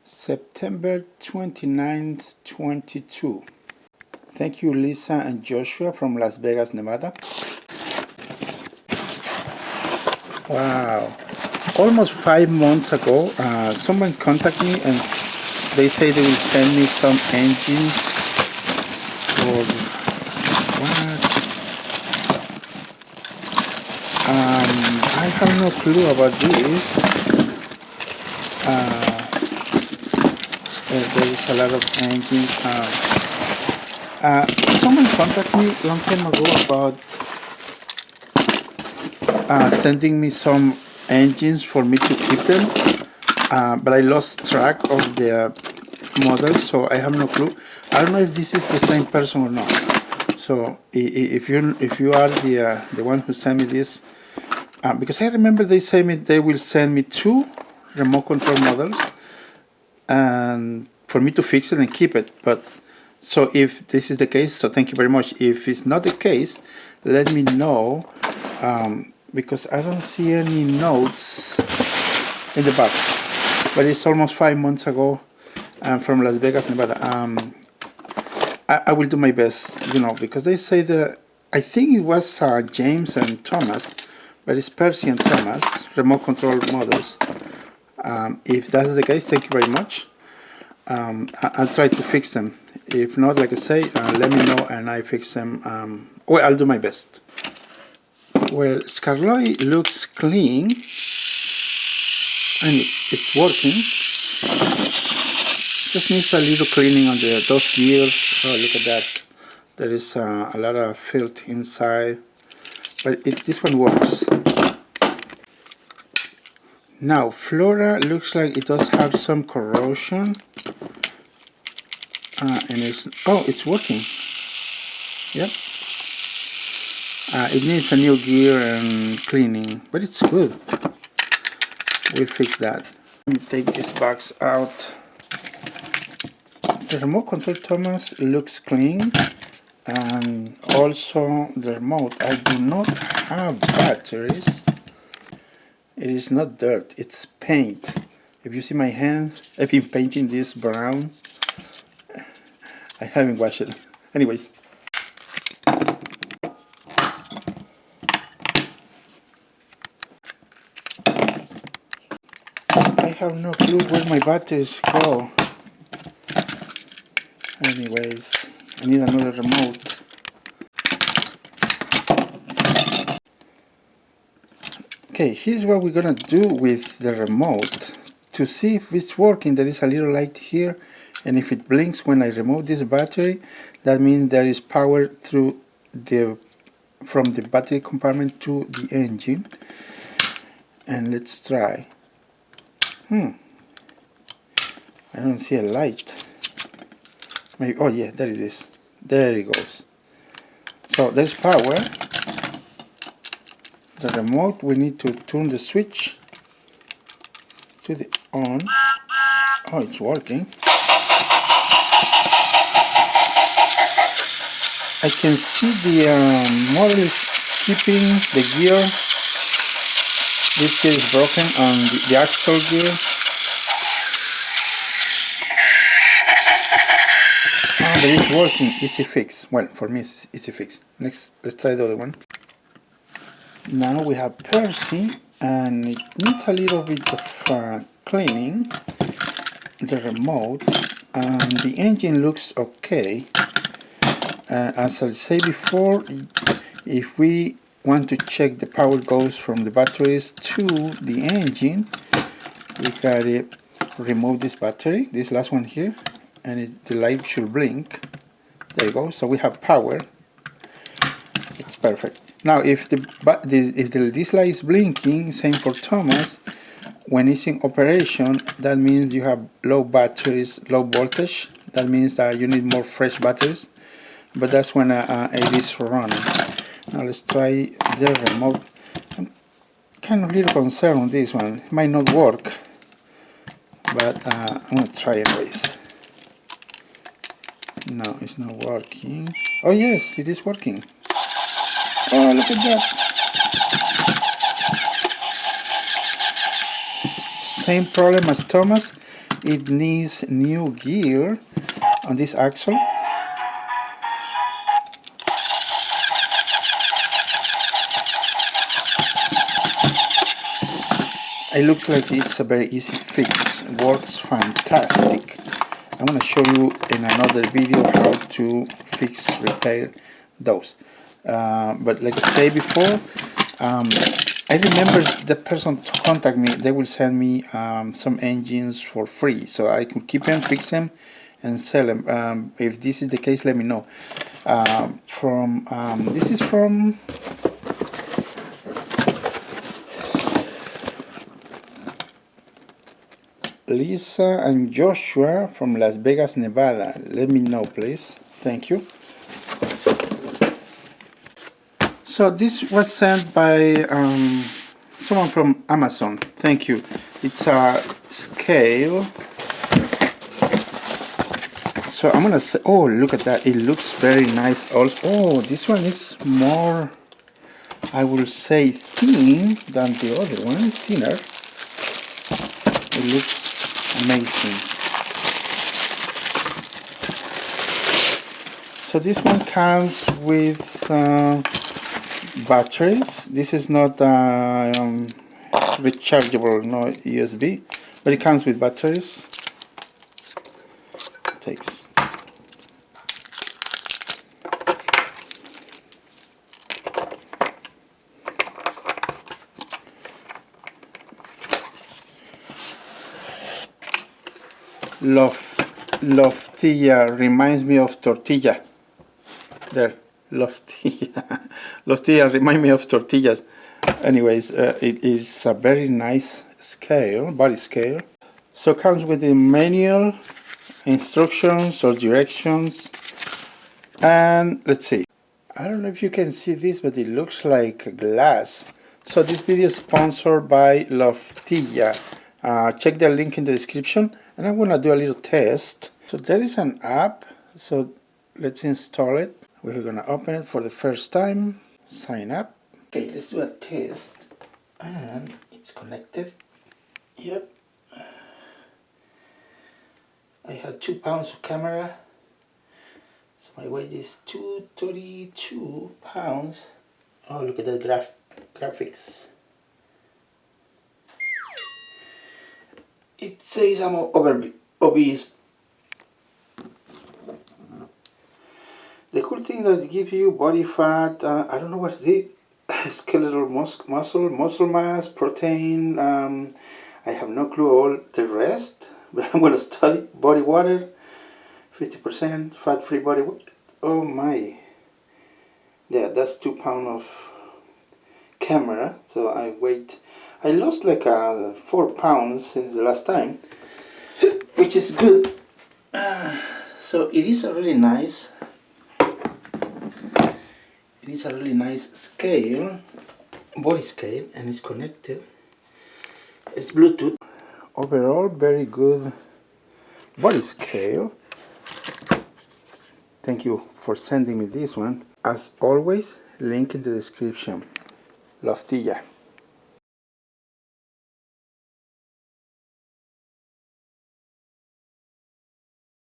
September 29th, 22. Thank you, Lisa and Joshua from Las Vegas, Nevada. Wow. Almost 5 months ago, someone contacted me and they say they will send me some engines for what? I have no clue about this. There is a lot of engines. Someone contacted me a long time ago about sending me some engines for me to keep them, but I lost track of the model, so I have no clue. I don't know if this is the same person or not. So if you are the one who sent me this, because I remember they say they will send me 2 remote control models, and for me to fix it and keep it. But so if this is the case, so thank you very much. If it's not the case, let me know, because I don't see any notes in the box. But it's almost 5 months ago. I'm from Las Vegas, Nevada. I will do my best, because they say I think it was James and Thomas, but it's Percy and Thomas, remote control models. If that's the case, thank you very much. I'll try to fix them. If not, like I say, let me know and I fix them. Well, I'll do my best. Well, Scarloy looks clean and it's working. Just needs a little cleaning on those gears. Oh, look at that. There is a lot of filth inside, but this one works. Now, Flora looks like it does have some corrosion, and it's working. Yep. It needs a new gear and cleaning, but it's good. We'll fix that. Let me take this box out. The remote control Thomas looks clean, and also the remote. I do not have batteries. It is not dirt, it's paint. If you see my hands, I've been painting this brown. I haven't washed it. Anyways. I have no clue where my batteries go. Anyways, I need another remote. Okay, here's what we're gonna do with the remote. To see if it's working, there is a little light here, and if it blinks when I remove this battery, that means there is power through from the battery compartment to the engine. And let's try. I don't see a light. Maybe, oh yeah, there it is. There it goes. So there's power. The remote, we need to turn the switch to the on. Oh, it's working. I can see the motor is skipping the gear. This gear is broken on the axle gear. Oh, but it's working. Easy fix. Well, for me it's easy fix. Next, let's try the other one. Now we have Percy, and it needs a little bit of cleaning. The remote, and the engine looks okay. As I said before, if we want to check the power goes from the batteries to the engine, we gotta remove this battery, this last one here, and the light should blink. There you go. So we have power. It's perfect. Now, if this light is blinking, same for Thomas, when it's in operation, that means you have low batteries, low voltage. That means you need more fresh batteries. But that's when it is running. Now let's try the remote. I'm kind of a little concerned on this one. It might not work, but I'm gonna try anyways. No, it's not working. Oh yes, it is working. Oh, look at that. Same problem as Thomas. it needs new gear on this axle. It looks like it's a very easy fix, works fantastic. I'm going to show you in another video how to repair those. But like I said before, I remember the person to contact me, they will send me some engines for free, so I can keep them, fix them, and sell them. If this is the case, let me know. This is from Lisa and Joshua from Las Vegas, Nevada. Let me know, please. Thank you. So this was sent by someone from Amazon. Thank you. It's a scale. So I'm gonna say, oh, look at that. It looks very nice also. Oh, this one is more, I will say, thin than the other one, thinner. It looks amazing. So this one comes with batteries. This is not rechargeable, no USB, but it comes with batteries. It takes. Loftilla reminds me of tortilla. There, Loftilla. Loftilla reminds me of tortillas. Anyways, it is a very nice scale, body scale. So it comes with the manual, instructions or directions, and let's see. I don't know if you can see this, but it looks like glass. So this video is sponsored by Loftilla. Check the link in the description, and I'm gonna do a little test. So there is an app, so let's install it. We're gonna open it for the first time. Sign up. Okay, let's do a test. And it's connected. Yep. I have 2 pounds of camera. So my weight is 232 pounds. Oh, look at that graphics. It says I'm obese. The cool thing that gives you body fat, I don't know what's the skeletal muscle mass, protein, I have no clue all the rest, but I'm going to study body water, 50% fat-free body water. Oh my. Yeah, that's 2 pounds of camera, so I lost like 4 pounds since the last time, which is good. So it is a really nice scale, body scale, and it's connected. It's Bluetooth. Overall, very good body scale. Thank you for sending me this one. As always, link in the description. Loftilla.